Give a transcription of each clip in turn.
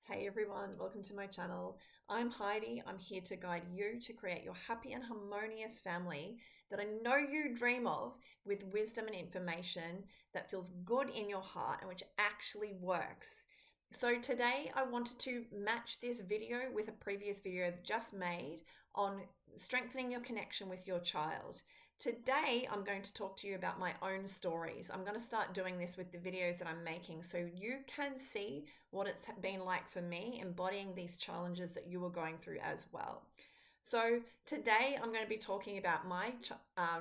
Hey everyone, welcome to my channel. I'm Heidi. I'm here to guide you to create your happy and harmonious family that I know you dream of, with wisdom and information that feels good in your heart and which actually works. So today I wanted to match this video with a previous video that I just made on strengthening your connection with your child. Today, I'm going to talk to you about my own stories. I'm going to start doing this with the videos that I'm making so you can see what it's been like for me embodying these challenges that you are going through as well. So today I'm going to be talking about my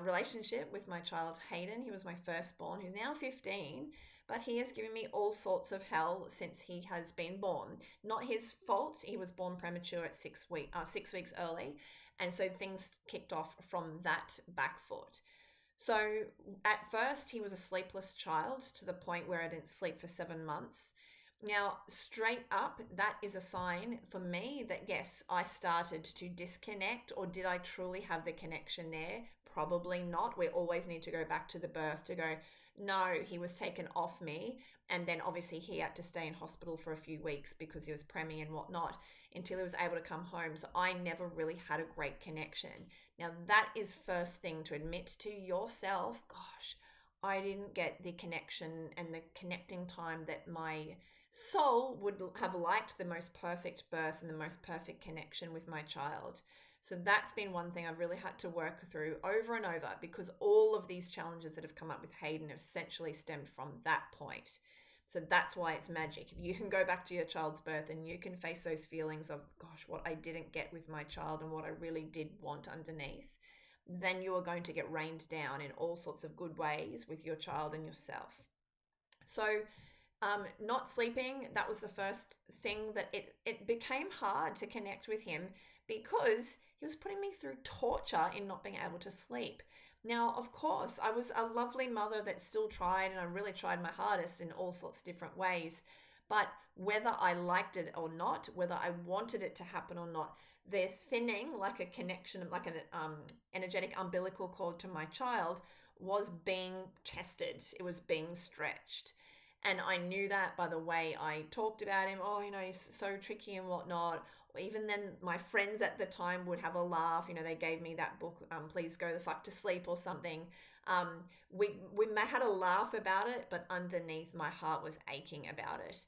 relationship with my child Hayden. He was my firstborn, who's now 15, but he has given me all sorts of hell since he has been born. Not his fault. He was born premature at 6 weeks early, and so things kicked off from that back foot. So at first he was a sleepless child to the point where I didn't sleep for 7 months. Now, straight up, that is a sign for me that yes, I started to disconnect, or did I truly have the connection there? Probably not. We always need to go back to the birth to go, no, he was taken off me. And then obviously he had to stay in hospital for a few weeks because he was preemie and whatnot until he was able to come home. So I never really had a great connection. Now, that is first thing to admit to yourself. Gosh, I didn't get the connection and the connecting time that my soul would have liked, the most perfect birth and the most perfect connection with my child. So that's been one thing I've really had to work through over and over, because all of these challenges that have come up with Hayden have essentially stemmed from that point. So that's why it's magic. If you can go back to your child's birth and you can face those feelings of, gosh, what I didn't get with my child and what I really did want underneath, then you are going to get rained down in all sorts of good ways with your child and yourself. So not sleeping, that was the first thing that it became hard to connect with him because he was putting me through torture in not being able to sleep. Now, of course, I was a lovely mother that still tried, and I really tried my hardest in all sorts of different ways. But whether I liked it or not, whether I wanted it to happen or not, they're thinning like a connection, like an energetic umbilical cord to my child was being tested. It was being stretched. And I knew that by the way I talked about him. Oh, he's so tricky and whatnot. Even then, my friends at the time would have a laugh. They gave me that book, Please Go the Fuck to Sleep or something. Um, we had a laugh about it, but underneath my heart was aching about it,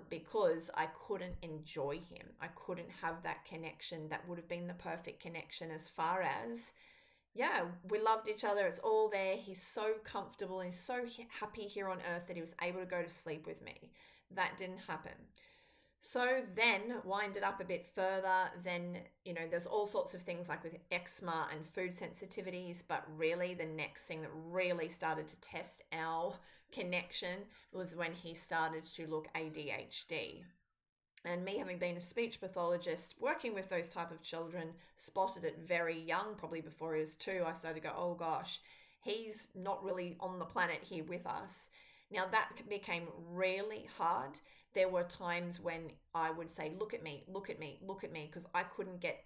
because I couldn't enjoy him. I couldn't have that connection that would have been the perfect connection, as far as, yeah, we loved each other. It's all there. He's so comfortable and he's so happy here on earth that he was able to go to sleep with me. That didn't happen. So then wind it up a bit further. Then, there's all sorts of things like with eczema and food sensitivities. But really, the next thing that really started to test our connection was when he started to look ADHD. And me, having been a speech pathologist, working with those type of children, spotted it very young, probably before he was 2. I started to go, oh gosh, he's not really on the planet here with us. Now that became really hard. There were times when I would say, look at me, look at me, look at me, because I couldn't get,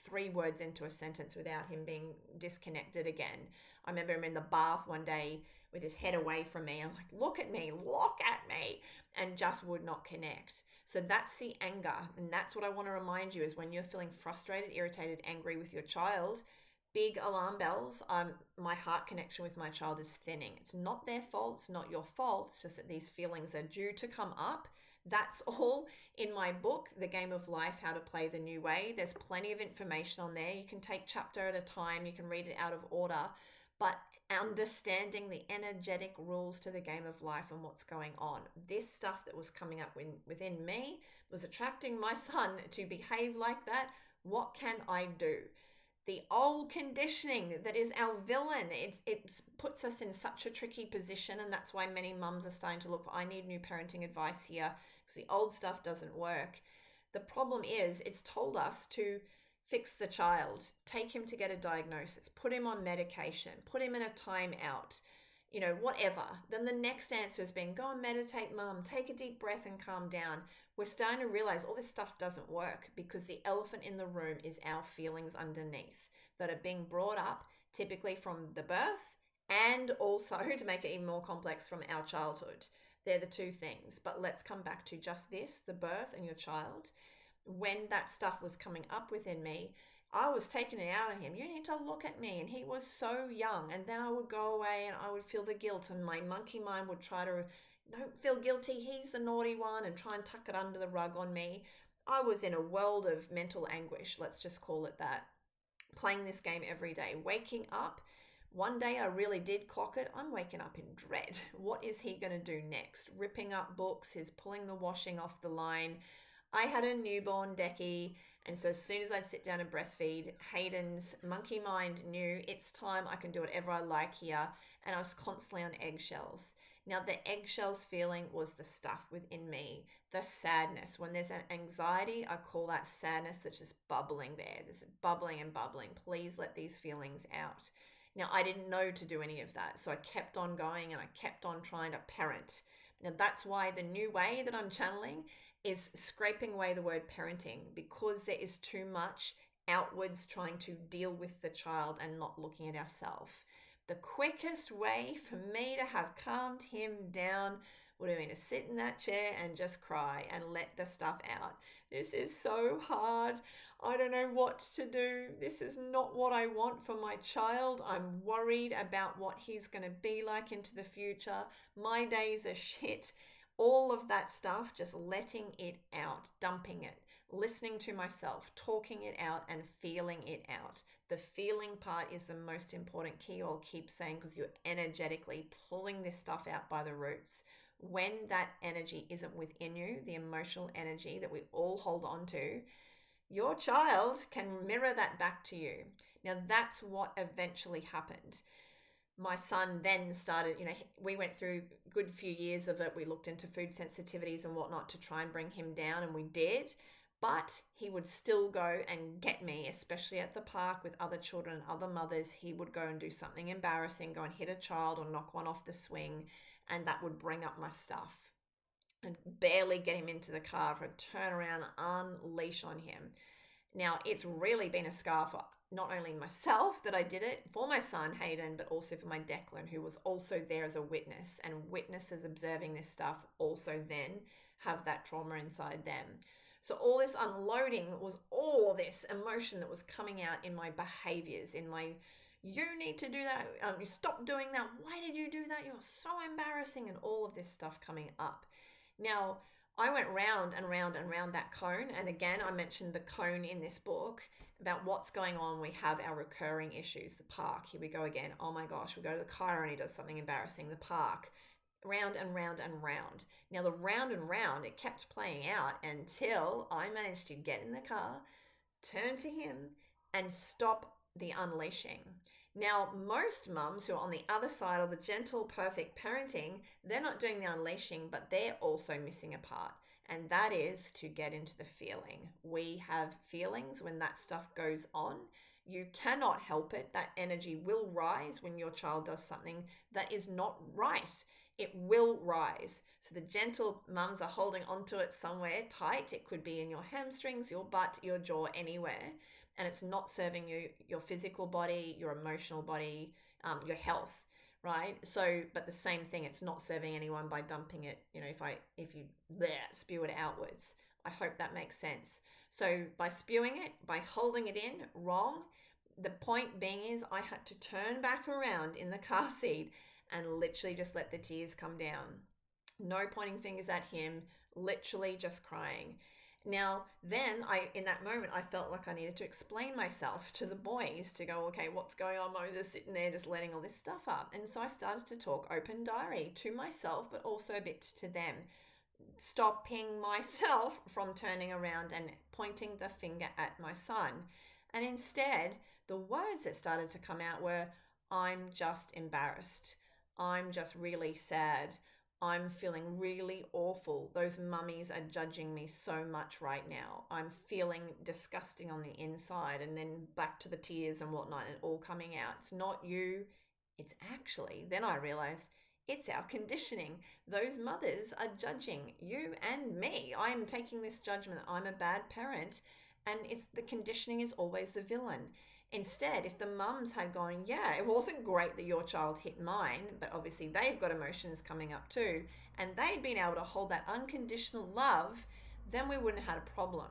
3 words into a sentence without him being disconnected again. I remember him in the bath one day with his head away from me. I'm like, look at me, and just would not connect. So that's the anger. And that's what I want to remind you is when you're feeling frustrated, irritated, angry with your child, big alarm bells. My heart connection with my child is thinning. It's not their fault. It's not your fault. It's just that these feelings are due to come up. That's all in my book, The Game of Life, How to Play the New Way. There's plenty of information on there. You can take chapter at a time. You can read it out of order. But understanding the energetic rules to the game of life and what's going on. This stuff that was coming up within me was attracting my son to behave like that. What can I do? The old conditioning that is our villain, it puts us in such a tricky position, and that's why many mums are starting to look, I need new parenting advice here, because the old stuff doesn't work. The problem is it's told us to fix the child, take him to get a diagnosis, put him on medication, put him in a timeout, whatever. Then the next answer has been, go and meditate, mum, take a deep breath and calm down. We're starting to realize all this stuff doesn't work because the elephant in the room is our feelings underneath that are being brought up typically from the birth, and also, to make it even more complex, from our childhood. They're the two things. But let's come back to just this, the birth and your child. When that stuff was coming up within me, I was taking it out on him. You need to look at me. And he was so young. And then I would go away and I would feel the guilt. And my monkey mind would try to, don't feel guilty. He's the naughty one, and try and tuck it under the rug on me. I was in a world of mental anguish. Let's just call it that. Playing this game every day, waking up. One day I really did clock it. I'm waking up in dread. What is he going to do next? Ripping up books, he's pulling the washing off the line. I had a newborn Decky, and so as soon as I'd sit down and breastfeed, Hayden's monkey mind knew it's time, I can do whatever I like here, and I was constantly on eggshells. Now, the eggshells feeling was the stuff within me, the sadness. When there's an anxiety, I call that sadness that's just bubbling there. There's bubbling and bubbling. Please let these feelings out. Now, I didn't know to do any of that, so I kept on going and I kept on trying to parent. Now, that's why the new way that I'm channeling is scraping away the word parenting, because there is too much outwards trying to deal with the child and not looking at ourselves. The quickest way for me to have calmed him down would have been to sit in that chair and just cry and let the stuff out. This is so hard. I don't know what to do. This is not what I want for my child. I'm worried about what he's going to be like into the future. My days are shit. All of that stuff, just letting it out, dumping it, listening to myself, talking it out and feeling it out. The feeling part is the most important key, I'll keep saying, because you're energetically pulling this stuff out by the roots. When that energy isn't within you, the emotional energy that we all hold on to, your child can mirror that back to you. Now, that's what eventually happened. My son then started, we went through a good few years of it. We looked into food sensitivities and whatnot to try and bring him down, and we did. But he would still go and get me, especially at the park with other children and other mothers. He would go and do something embarrassing, go and hit a child or knock one off the swing, and that would bring up my stuff. And barely get him into the car for a turn around, unleash on him. Now, it's really been a scar for not only myself that I did it, for my son Hayden, but also for my Declan, who was also there as a witness. And witnesses observing this stuff also then have that trauma inside them. So all this unloading was all this emotion that was coming out in my behaviors, in my, you need to do that, you stop doing that, why did you do that, you're so embarrassing, and all of this stuff coming up. Now, I went round and round and round that cone. And again, I mentioned the cone in this book about what's going on. We have our recurring issues. The park, here we go again. Oh my gosh, we go to the car and he does something embarrassing. The park, round and round and round. Now, the round and round, it kept playing out until I managed to get in the car, turn to him, and stop the unleashing. Now, most mums who are on the other side of the gentle, perfect parenting, they're not doing the unleashing, but they're also missing a part. And that is to get into the feeling. We have feelings when that stuff goes on. You cannot help it. That energy will rise when your child does something that is not right. It will rise. So the gentle mums are holding onto it somewhere tight. It could be in your hamstrings, your butt, your jaw, anywhere. And it's not serving you, your physical body, your emotional body, your health, right? So, but the same thing, it's not serving anyone by dumping it. If you spew it outwards. I hope that makes sense. So by spewing it, by holding it in, wrong. The point being is I had to turn back around in the car seat and literally just let the tears come down. No pointing fingers at him, literally just crying. Now, then in that moment, I felt like I needed to explain myself to the boys to go, okay, what's going on? I was just sitting there, just letting all this stuff up. And so I started to talk open diary to myself, but also a bit to them, stopping myself from turning around and pointing the finger at my son. And instead, the words that started to come out were, I'm just embarrassed. I'm just really sad. I'm feeling really awful. Those mummies are judging me so much right now. I'm feeling disgusting on the inside, and then back to the tears and whatnot, and all coming out. It's not you. It's actually, then I realized, it's our conditioning. Those mothers are judging you and me. I'm taking this judgment. I'm a bad parent. And it's the conditioning is always the villain. Instead, if the mums had gone, yeah, it wasn't great that your child hit mine, but obviously they've got emotions coming up too, and they'd been able to hold that unconditional love, then we wouldn't have had a problem.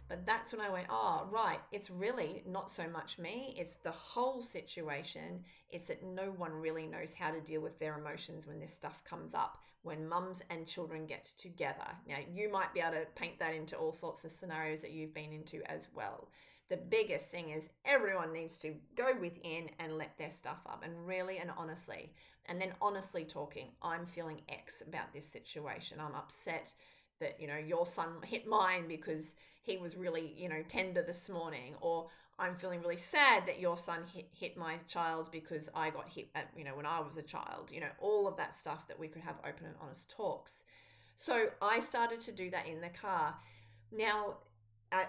But that's when I went, oh, right, it's really not so much me, it's the whole situation. It's that no one really knows how to deal with their emotions when this stuff comes up, when mums and children get together. Now, you might be able to paint that into all sorts of scenarios that you've been into as well. The biggest thing is everyone needs to go within and let their stuff up, and really and honestly, and then honestly talking, I'm feeling X about this situation. I'm upset that, your son hit mine because he was really, tender this morning, or I'm feeling really sad that your son hit my child because I got hit at, when I was a child, all of that stuff that we could have open and honest talks. So I started to do that in the car. Now,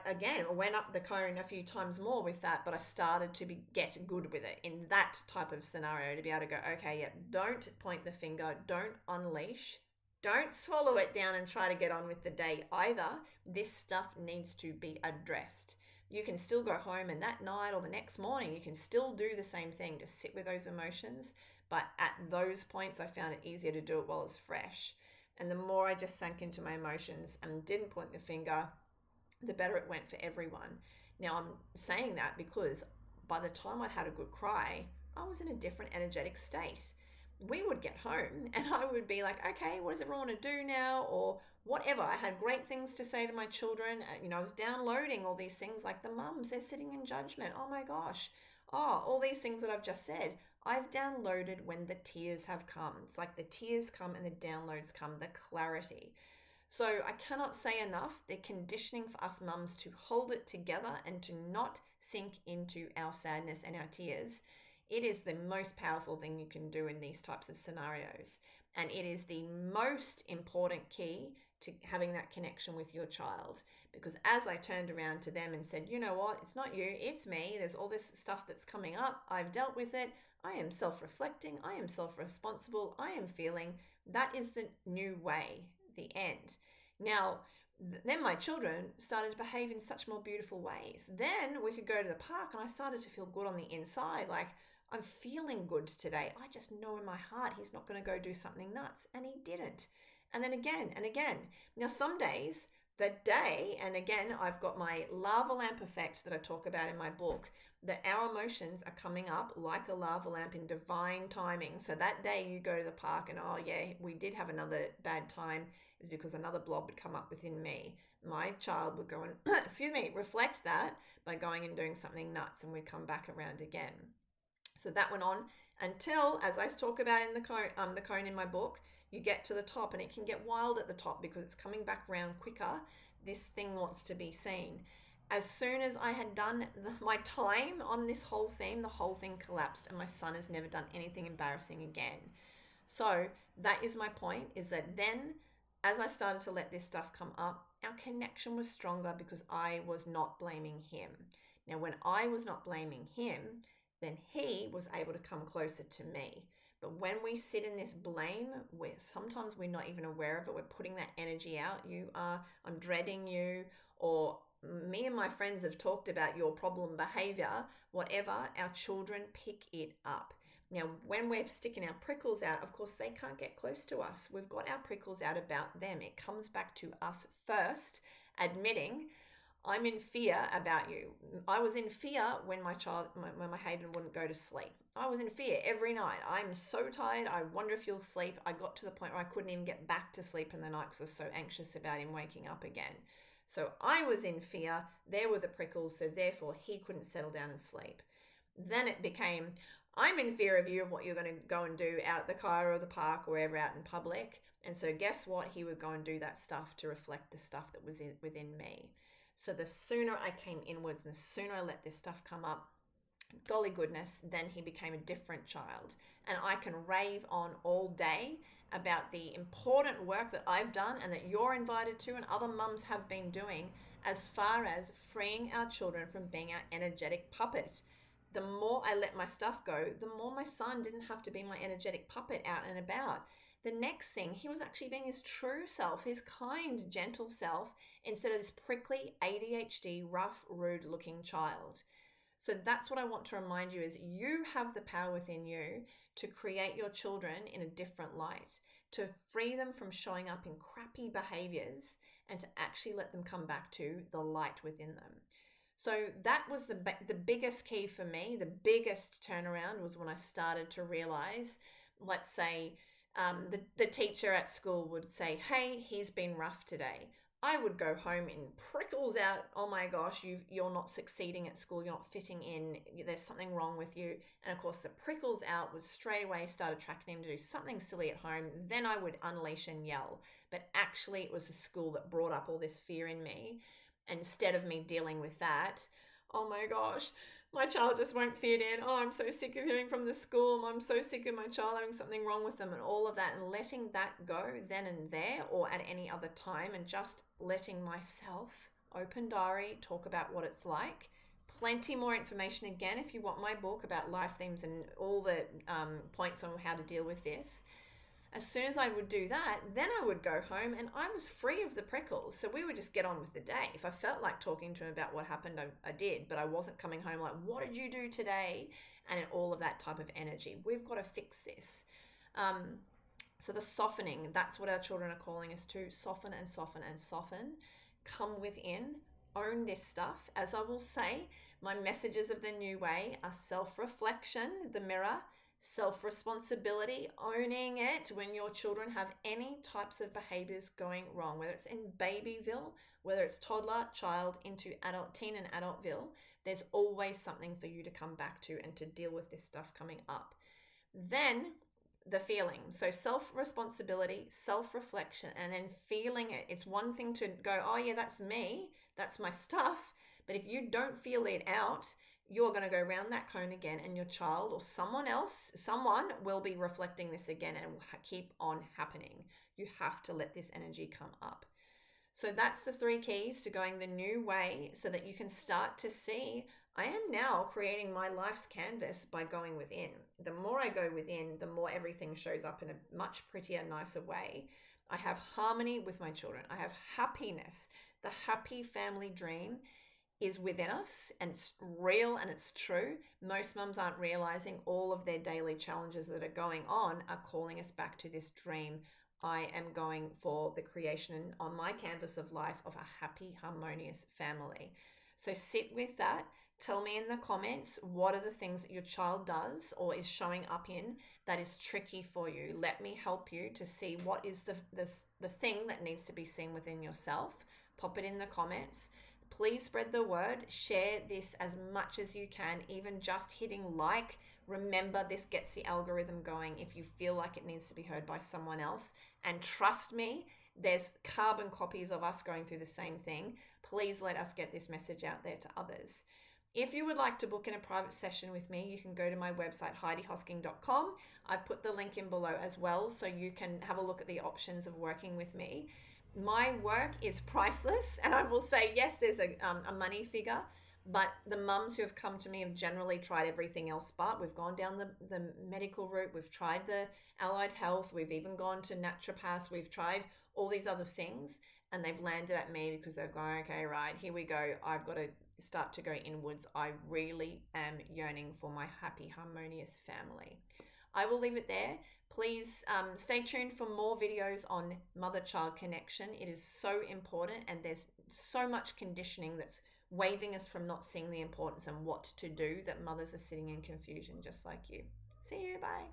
again, I went up the cone a few times more with that, but I started to get good with it in that type of scenario, to be able to go, okay, yeah, don't point the finger, don't unleash, don't swallow it down and try to get on with the day either. This stuff needs to be addressed. You can still go home, and that night or the next morning, you can still do the same thing, to sit with those emotions. But at those points, I found it easier to do it while it's fresh. And the more I just sank into my emotions and didn't point the finger, the better it went for everyone. Now, I'm saying that because by the time I'd had a good cry, I was in a different energetic state. We would get home and I would be like, okay, what does everyone want to do now? Or whatever. I had great things to say to my children. I was downloading all these things like the mums, they're sitting in judgment. Oh my gosh. Oh, all these things that I've just said, I've downloaded when the tears have come. It's like the tears come and the downloads come, the clarity. So I cannot say enough, the conditioning for us mums to hold it together and to not sink into our sadness and our tears. It is the most powerful thing you can do in these types of scenarios. And it is the most important key to having that connection with your child. Because as I turned around to them and said, you know what, it's not you, it's me. There's all this stuff that's coming up. I've dealt with it. I am self-reflecting. I am self-responsible. I am feeling. That is the new way, the end. Now, then my children started to behave in such more beautiful ways. Then we could go to the park and I started to feel good on the inside. Like, I'm feeling good today. I just know in my heart he's not going to go do something nuts. And he didn't. And then again and again. Now, some days, that day, and again, I've got my lava lamp effect that I talk about in my book, that our emotions are coming up like a lava lamp in divine timing. So that day you go to the park and, oh yeah, we did have another bad time, is because another blob would come up within me. My child would go and, reflect that by going and doing something nuts, and we'd come back around again. So that went on until, as I talk about in the cone in my book, you get to the top, and it can get wild at the top because it's coming back around quicker. This thing wants to be seen. As soon as I had done my time on this whole theme, the whole thing collapsed, and my son has never done anything embarrassing again. So that is my point, is that then as I started to let this stuff come up, our connection was stronger because I was not blaming him. Now, when I was not blaming him, then he was able to come closer to me. But when we sit in this blame, where sometimes we're not even aware of it, we're putting that energy out. I'm dreading you, or me and my friends have talked about your problem behavior, whatever, our children pick it up. Now, when we're sticking our prickles out, of course, they can't get close to us. We've got our prickles out about them. It comes back to us first, admitting, I'm in fear about you. I was in fear when my Hayden wouldn't go to sleep. I was in fear every night. I'm so tired. I wonder if you'll sleep. I got to the point where I couldn't even get back to sleep in the night because I was so anxious about him waking up again. So I was in fear. There were the prickles. So therefore he couldn't settle down and sleep. Then it became, I'm in fear of you, of what you're going to go and do out at the car or the park or wherever out in public. And so guess what? He would go and do that stuff to reflect the stuff that was within me. So the sooner I came inwards and the sooner I let this stuff come up, golly goodness, then he became a different child. And I can rave on all day about the important work that I've done and that you're invited to and other mums have been doing as far as freeing our children from being our energetic puppet. The more I let my stuff go, the more my son didn't have to be my energetic puppet out and about. The next thing, he was actually being his true self, his kind, gentle self, instead of this prickly, ADHD, rough, rude looking child. So that's what I want to remind you is you have the power within you to create your children in a different light, to free them from showing up in crappy behaviors and to actually let them come back to the light within them. So that was the biggest key for me. The biggest turnaround was when I started to realize, let's say, the teacher at school would say, hey, he's been rough today. I would go home in prickles out. Oh my gosh, you're not succeeding at school. You're not fitting in. There's something wrong with you. And of course, the prickles out would straight away start attracting him to do something silly at home. Then I would unleash and yell. But actually, it was the school that brought up all this fear in me. And instead of me dealing with that, oh my gosh, my child just won't fit in. Oh, I'm so sick of hearing from the school. I'm so sick of my child having something wrong with them and all of that, and letting that go then and there or at any other time, and just letting myself, open diary, talk about what it's like. Plenty more information again if you want my book about life themes and all the points on how to deal with this. As soon as I would do that, then I would go home and I was free of the prickles. So we would just get on with the day. If I felt like talking to him about what happened, I did, but I wasn't coming home like, what did you do today? And all of that type of energy. We've got to fix this. So the softening, that's what our children are calling us to. Soften and soften and soften. Come within. Own this stuff. As I will say, my messages of the new way are self-reflection, the mirror, self-responsibility, owning it when your children have any types of behaviors going wrong, whether it's in babyville, whether it's toddler, child, into adult, teen and adultville, there's always something for you to come back to and to deal with this stuff coming up. Then the feeling. So self-responsibility, self-reflection, and then feeling it. It's one thing to go, oh yeah, that's me, that's my stuff. But if you don't feel it out, you're going to go around that cone again, and your child or someone will be reflecting this again, and it will keep on happening. You have to let this energy come up. So that's the 3 keys to going the new way, so that you can start to see, I am now creating my life's canvas by going within. The more I go within, the more everything shows up in a much prettier, nicer way. I have harmony with my children. I have happiness. The happy family dream is within us, and it's real and it's true. Most mums aren't realizing all of their daily challenges that are going on are calling us back to this dream. I am going for the creation on my canvas of life of a happy, harmonious family. So sit with that. Tell me in the comments, what are the things that your child does or is showing up in that is tricky for you? Let me help you to see what is the thing that needs to be seen within yourself. Pop it in the comments. Please spread the word. Share this as much as you can, even just hitting like. Remember, this gets the algorithm going if you feel like it needs to be heard by someone else. And trust me, there's carbon copies of us going through the same thing. Please let us get this message out there to others. If you would like to book in a private session with me, you can go to my website, heidihosking.com. I've put the link in below as well, so you can have a look at the options of working with me. My work is priceless, and I will say, yes, there's a money figure, but the mums who have come to me have generally tried everything else, but we've gone down the medical route, we've tried the allied health, we've even gone to naturopaths, we've tried all these other things, and they've landed at me because they've gone, okay, right, here we go, I've got to start to go inwards. I really am yearning for my happy, harmonious family. I will leave it there. Please stay tuned for more videos on mother-child connection. It is so important, and there's so much conditioning that's waving us from not seeing the importance and what to do, that mothers are sitting in confusion just like you. See you, bye.